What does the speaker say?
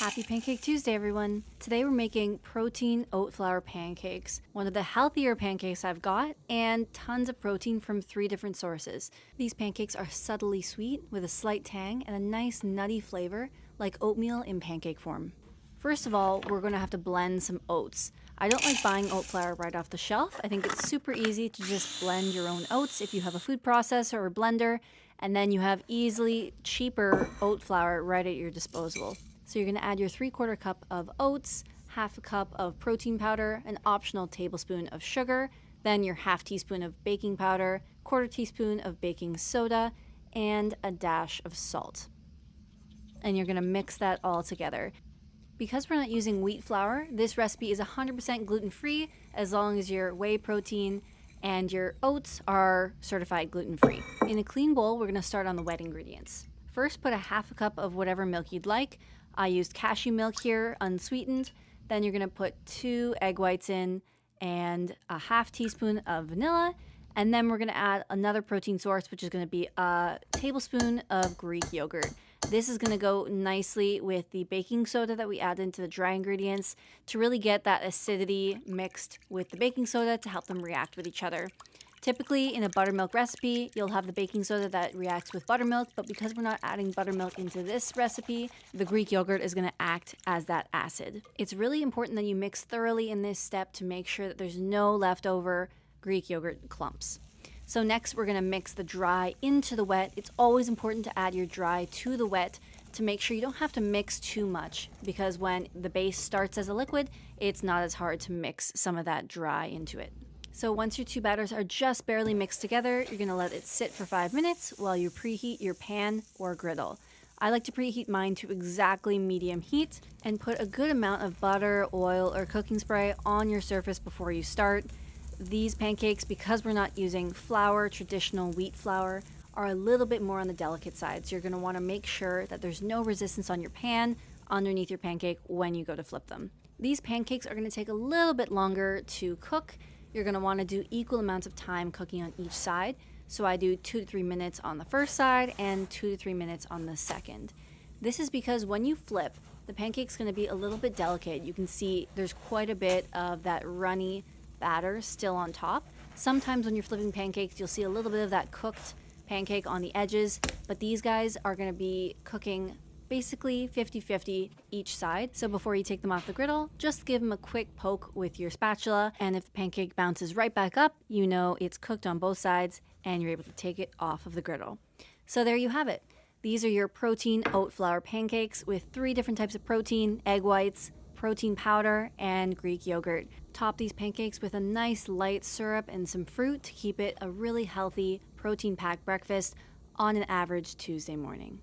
Happy Pancake Tuesday, everyone. Today we're making protein oat flour pancakes, one of the healthier pancakes I've got, and tons of protein from 3 different sources. These pancakes are subtly sweet with a slight tang and a nice nutty flavor like oatmeal in pancake form. First of all, we're going to have to blend some oats. I don't like buying oat flour right off the shelf. I think it's super easy to just blend your own oats if you have a food processor or blender, and then you have easily cheaper oat flour right at your disposal. So you're going to add your 3/4 cup of oats, half a cup of protein powder, an optional tablespoon of sugar, then your half teaspoon of baking powder, 1/4 teaspoon of baking soda, and a dash of salt. And you're going to mix that all together. Because we're not using wheat flour, this recipe is 100% gluten-free as long as your whey protein and your oats are certified gluten-free. In a clean bowl, we're going to start on the wet ingredients. First, put a half a cup of whatever milk you'd like. I used cashew milk here, unsweetened. Then you're going to put 2 egg whites in and a half teaspoon of vanilla. And then we're going to add another protein source, which is going to be a tablespoon of Greek yogurt. This is going to go nicely with the baking soda that we add into the dry ingredients to really get that acidity mixed with the baking soda to help them react with each other. Typically, in a buttermilk recipe, you'll have the baking soda that reacts with buttermilk, but because we're not adding buttermilk into this recipe, the Greek yogurt is going to act as that acid. It's really important that you mix thoroughly in this step to make sure that there's no leftover Greek yogurt clumps. So next, we're going to mix the dry into the wet. It's always important to add your dry to the wet to make sure you don't have to mix too much, because when the base starts as a liquid, it's not as hard to mix some of that dry into it. So once your 2 batters are just barely mixed together, you're going to let it sit for 5 minutes while you preheat your pan or griddle. I like to preheat mine to exactly medium heat and put a good amount of butter, oil, or cooking spray on your surface before you start. These pancakes, because we're not using flour, traditional wheat flour, are a little bit more on the delicate side. So you're going to want to make sure that there's no resistance on your pan underneath your pancake when you go to flip them. These pancakes are going to take a little bit longer to cook. You're going to want to do equal amounts of time cooking on each side. So I do 2 to 3 minutes on the first side and 2 to 3 minutes on the second. This is because when you flip, the pancake's going to be a little bit delicate. You can see there's quite a bit of that runny batter still on top. Sometimes when you're flipping pancakes, you'll see a little bit of that cooked pancake on the edges, but these guys are going to be cooking basically 50-50 each side. So before you take them off the griddle, just give them a quick poke with your spatula, and if the pancake bounces right back up, you know it's cooked on both sides and you're able to take it off of the griddle. So there you have it. These are your protein oat flour pancakes with 3 different types of protein, egg whites, protein powder, and Greek yogurt. Top these pancakes with a nice light syrup and some fruit to keep it a really healthy, protein-packed breakfast on an average Tuesday morning.